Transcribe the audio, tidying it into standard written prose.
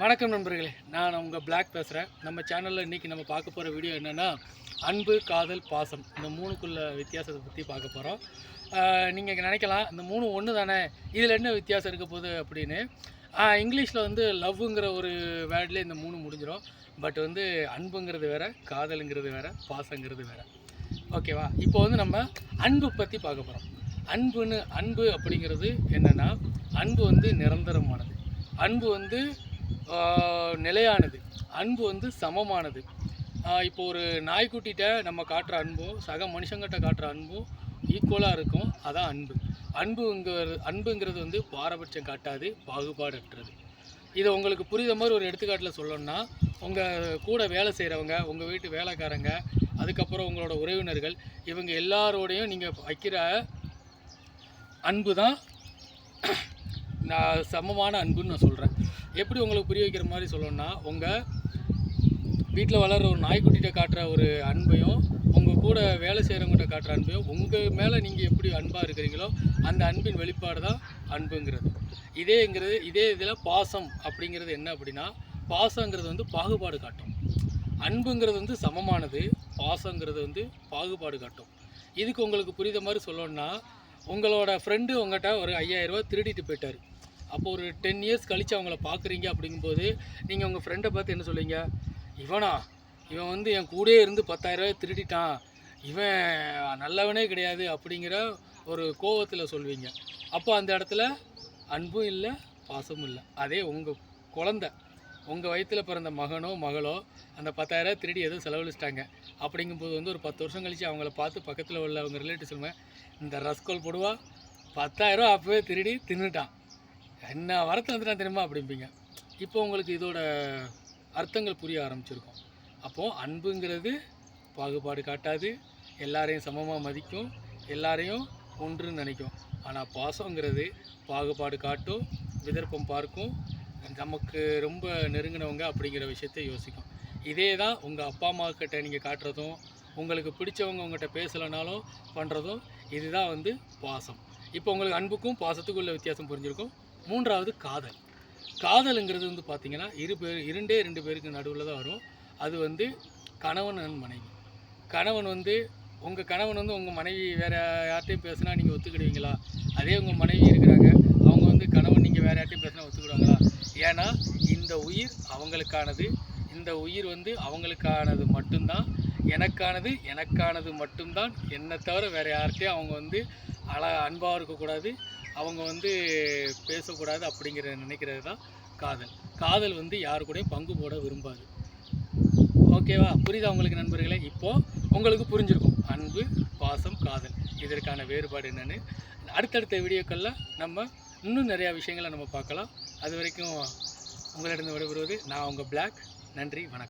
வணக்கம் நண்பர்களே, நான் உங்கள் பிளாக் பேசுகிறேன். நம்ம சேனலில் இன்றைக்கி நம்ம பார்க்க போகிற வீடியோ என்னென்னா, அன்பு, காதல், பாசம் இந்த மூணுக்குள்ள வித்தியாசத்தை பற்றி பார்க்க போகிறோம். நீங்கள் நினைக்கலாம், இந்த மூணு ஒன்று தானே, இதில் என்ன வித்தியாசம் இருக்க போகுது அப்படின்னு. இங்கிலீஷில் வந்து லவ்வுங்கிற ஒரு வேர்ட்லேயே இந்த மூணு முடிஞ்சிடும். பட் வந்து அன்புங்கிறது வேறு, காதலுங்கிறது வேறு, பாசங்கிறது வேறு. ஓகேவா? இப்போ வந்து நம்ம அன்பு பற்றி பார்க்க போகிறோம். அன்பு அப்படிங்கிறது என்னென்னா, அன்பு வந்து நிரந்தரமானது, அன்பு வந்து நிலையானது, அன்பு வந்து சமமானது. இப்போ ஒரு நாய்க்குட்டிகிட்ட நம்ம காட்டுற அன்பும் சக மனுஷங்கிட்ட காட்டுற அன்பும் ஈக்குவலாக இருக்கும். அதான் அன்புங்கிறது வந்து பாரபட்சம் காட்டாது, பாகுபாடற்றது. இதை உங்களுக்கு புரியுற மாதிரி ஒரு எடுத்துக்காட்டில் சொல்லணும்னா, உங்கள் கூட வேலை செய்கிறவங்க, உங்கள் வீட்டு வேலைக்காரங்க, அதுக்கப்புறம் உங்களோட உறவினர்கள், இவங்க எல்லாரோடையும் நீங்கள் வைக்கிற அன்பு தான் நான் சமமான அன்புன்னு நான் சொல்கிறேன். எப்படி உங்களுக்கு புரிய வைக்கிற மாதிரி சொல்லணும்னா, உங்கள் வீட்டில் வளர்கிற ஒரு நாய்க்குட்டிகிட்ட காட்டுற ஒரு அன்பையும், உங்கள் கூட வேலை செய்கிறவங்ககிட்ட காட்டுற அன்பையும், உங்கள் மேலே நீங்கள் எப்படி அன்பாக இருக்கிறீங்களோ அந்த அன்பின் வெளிப்பாடு தான் அன்புங்கிறது. இதே இதில் பாசம் அப்படிங்கிறது என்ன அப்படின்னா, பாசங்கிறது வந்து பாகுபாடு காட்டும், அன்புங்கிறது வந்து சமமானது, பாசங்கிறது வந்து பாகுபாடு காட்டும். இதுக்கு உங்களுக்கு புரியுற மாதிரி சொல்லணும்னா, உங்களோட ஃப்ரெண்டு உங்கள்கிட்ட ஒரு 5000 ரூபா திருடிட்டு போயிட்டார். அப்போ ஒரு 10 இயர்ஸ் கழித்து அவங்கள பார்க்குறீங்க. அப்படிங்கும்போது நீங்கள் உங்கள் ஃப்ரெண்டை பார்த்து என்ன சொல்லுவீங்க? இவன் வந்து என் கூடயே இருந்து 10,000 ரூபாய் திருடிட்டான், இவன் நல்லவனே கிடையாது அப்படிங்கிற ஒரு கோவத்தில் சொல்வீங்க. அப்போ அந்த இடத்துல அன்பும் இல்லை, பாசமும் இல்லை. அதே உங்கள் குழந்தை, உங்கள் வயிற்றில் பிறந்த மகனோ மகளோ அந்த 10,000 ரூபாய் திருடி எதுவும் செலவழிச்சிட்டாங்க. அப்படிங்கும்போது வந்து ஒரு 10 வருஷம் கழித்து அவங்கள பார்த்து பக்கத்தில் உள்ள அவங்க ரிலேட்டிவ் சொல்லுவேன், இந்த ரஸ்கோல் போடுவா 10,000 ரூபா அப்போவே திருடி தின்னுட்டான், என்ன வரத்து வந்துட்டான் தெரியுமா அப்படிம்பீங்க. இப்போ உங்களுக்கு இதோட அர்த்தங்கள் புரிய ஆரம்பிச்சிருக்கும். அப்போது அன்புங்கிறது பாகுபாடு காட்டாது, எல்லாரையும் சமமாக மதிக்கும், எல்லாரையும் ஒன்றுன்னு நினைக்கும். ஆனால் பாசங்கிறது பாகுபாடு காட்டும், விதர்ப்பம் பார்க்கும், நமக்கு ரொம்ப நெருங்கினவங்க அப்படிங்கிற விஷயத்தை யோசிக்கும். இதே தான் உங்கள் அப்பா அம்மா கிட்ட நீங்கள் காட்டுறதும், உங்களுக்கு பிடிச்சவங்க உங்கள்கிட்ட பேசலைனாலும் பண்ணுறதும், இதுதான் வந்து பாசம். இப்போ உங்களுக்கு அன்புக்கும் பாசத்துக்கும் உள்ள வித்தியாசம் புரிஞ்சிருக்கும். மூன்றாவது காதல். காதலுங்கிறது வந்து பார்த்திங்கன்னா இரண்டே பேருக்கு நடுவில் தான் வரும். அது வந்து கணவன் அண்ட் மனைவி. உங்கள் கணவன் வந்து உங்கள் மனைவி வேறு யார்கிட்டையும் பேசுனா நீங்கள் ஒத்துக்கிடுவீங்களா? அதே உங்கள் மனைவி இருக்கிறாங்க, அவங்க வந்து கணவன் நீங்கள் வேறு யார்கிட்டையும் பேசுனா ஒத்துக்கிடுவாங்களா? ஏன்னா இந்த உயிர் அவங்களுக்கானது, இந்த உயிர் வந்து அவங்களுக்கானது மட்டும்தான், எனக்கானது மட்டும்தான், என்னை தவிர வேறு யார்கிட்டையும் அவங்க வந்து அன்பாக இருக்கக்கூடாது, அவங்க வந்து பேசக்கூடாது அப்படிங்கிற நினைக்கிறது தான் காதல். காதல் வந்து யாரு கூடயும் பங்கு போட விரும்பாது. ஓகேவா? புரியுதா உங்களுக்கு நண்பர்களே? இப்போது உங்களுக்கு புரிஞ்சிருக்கும் அன்பு, பாசம், காதல் இதற்கான வேறுபாடு என்னென்னு. அடுத்தடுத்த வீடியோக்களில் நம்ம இன்னும் நிறையா விஷயங்களை நம்ம பார்க்கலாம். அது வரைக்கும் உங்களிடம் விடைபெறுவது நான் உங்கள் பிளாக். நன்றி, வணக்கம்.